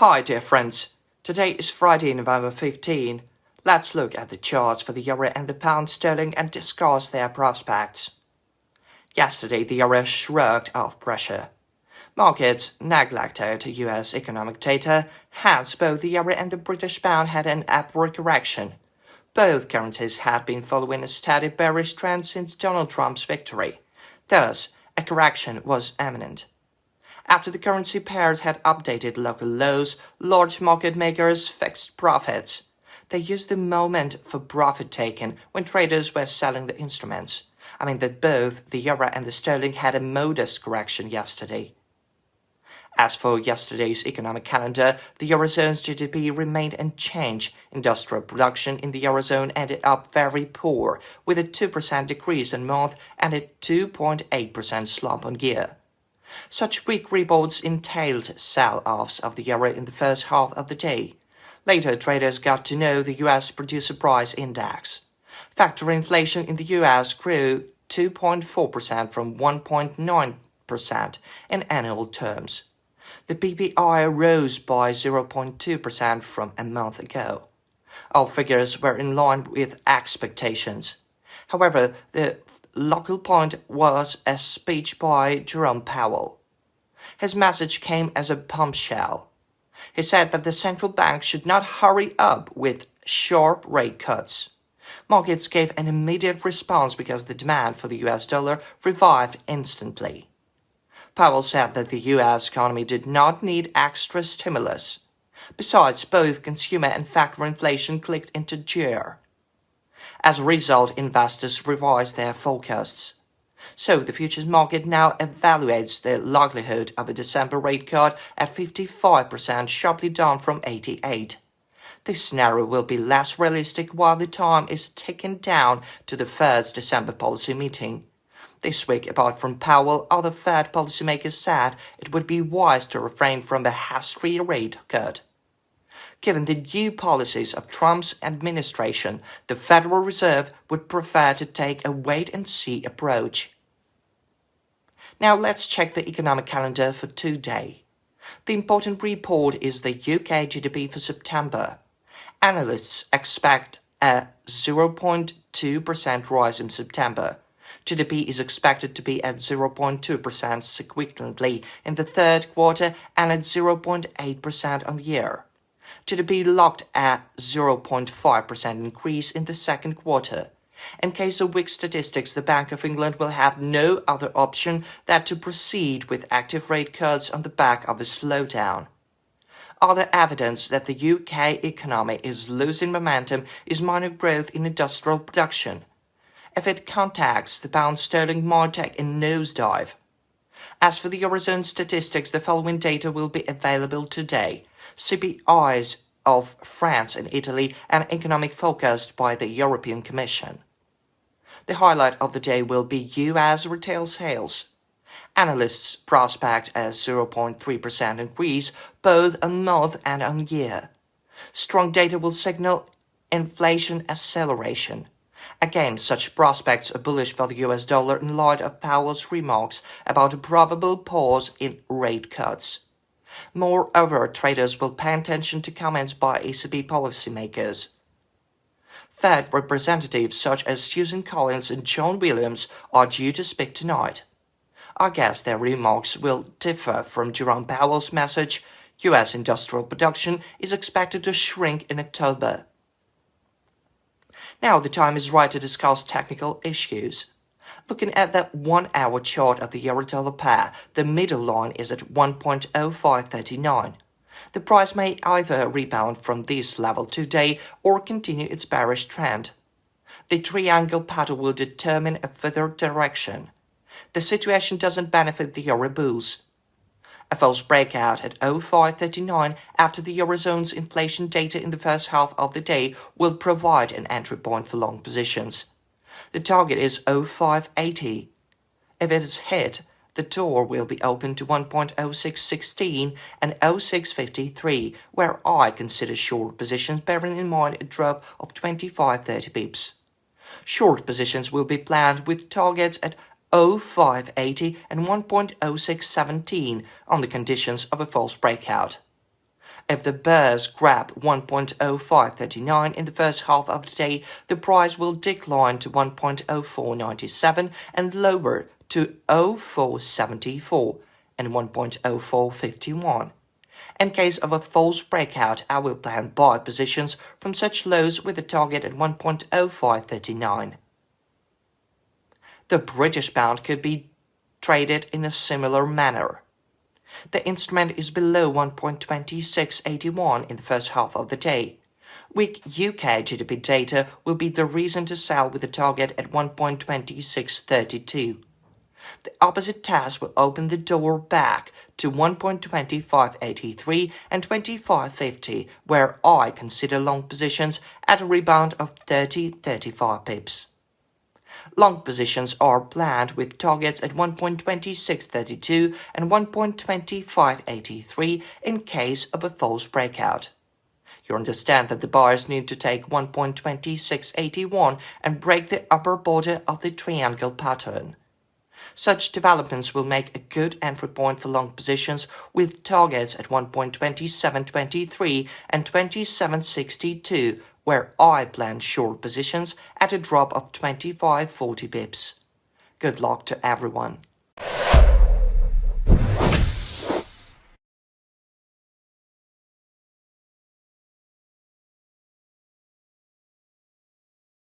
Hi dear friends, today is Friday, November 15. Let's look at the charts for the euro and the pound sterling and discuss their prospects. Yesterday the euro shrugged off pressure. Markets neglected US economic data, hence both the euro and the British pound had an upward correction. Both currencies had been following a steady bearish trend since Donald Trump's victory. Thus, a correction was imminent. After the currency pairs had updated local lows, large market makers fixed profits. They used the moment for profit-taking when traders were selling the instruments. That both the euro and the sterling had a modest correction yesterday. As for yesterday's economic calendar, the Eurozone's GDP remained unchanged. Industrial production in the Eurozone ended up very poor, with a 2% decrease on month and a 2.8% slump on year. Such weak rebounds entailed sell-offs of the euro in the first half of the day. Later, traders got to know the U.S. Producer Price Index. Factory inflation in the U.S. grew 2.4% from 1.9% in annual terms. The PPI rose by 0.2% from a month ago. All figures were in line with expectations. However, the local point was a speech by Jerome Powell. His message came as a bombshell. He said that the central bank should not hurry up with sharp rate cuts. Markets gave an immediate response because the demand for the US dollar revived instantly. Powell said that the US economy did not need extra stimulus. Besides, both consumer and factory inflation clicked into gear. As a result, investors revised their forecasts. So the futures market now evaluates the likelihood of a December rate cut at 55%, sharply down from 88%. This scenario will be less realistic while the time is ticking down to the Fed's December policy meeting. This week, apart from Powell, other Fed policymakers said it would be wise to refrain from a hasty rate cut. Given the new policies of Trump's administration, the Federal Reserve would prefer to take a wait-and-see approach. Now let's check the economic calendar for today. The important report is the UK GDP for September. Analysts expect a 0.2% rise in September. GDP is expected to be at 0.2% sequentially in the third quarter and at 0.8% on the year. GDP locked at 0.5% increase in the second quarter. In case of weak statistics, the Bank of England will have no other option than to proceed with active rate cuts on the back of a slowdown. Other evidence that the UK economy is losing momentum is minor growth in industrial production. If it contacts, the pound sterling might take a nosedive. As for the Eurozone statistics, the following data will be available today. CPIs of France and Italy, and economic forecast by the European Commission. The highlight of the day will be US retail sales. Analysts prospect a 0.3% increase both on month and on year. Strong data will signal inflation acceleration. Again, such prospects are bullish for the US dollar in light of Powell's remarks about a probable pause in rate cuts. Moreover, traders will pay attention to comments by ECB policymakers. Fed representatives such as Susan Collins and John Williams are due to speak tonight. I guess their remarks will differ from Jerome Powell's message. US industrial production is expected to shrink in October. Now the time is right to discuss technical issues. Looking at that 1-hour chart of the euro-dollar pair, the middle line is at 1.0539. The price may either rebound from this level today or continue its bearish trend. The triangle pattern will determine a further direction. The situation doesn't benefit the euro bulls. A false breakout at 0.539 after the Eurozone's inflation data in the first half of the day will provide an entry point for long positions. The target is 0.580. If it is hit, the door will be open to 1.0616 and 0.653, where I consider short positions, bearing in mind a drop of 25-30 pips. Short positions will be planned with targets at 0.580 and 1.0617 on the conditions of a false breakout. If the bears grab 1.0539 in the first half of the day, the price will decline to 1.0497 and lower to 0.474 and 1.0451. In case of a false breakout, I will plan buy positions from such lows with a target at 1.0539. The British pound could be traded in a similar manner. The instrument is below 1.2681 in the first half of the day. Weak UK GDP data will be the reason to sell with a target at 1.2632. The opposite test will open the door back to 1.2583 and 2550, where I consider long positions at a rebound of 30-35 pips. Long positions are planned with targets at 1.2632 and 1.2583 in case of a false breakout. You understand that the buyers need to take 1.2681 and break the upper border of the triangle pattern. Such developments will make a good entry point for long positions with targets at 1.2723 and 2762, where I plan short positions at a drop of 25-40 pips. Good luck to everyone.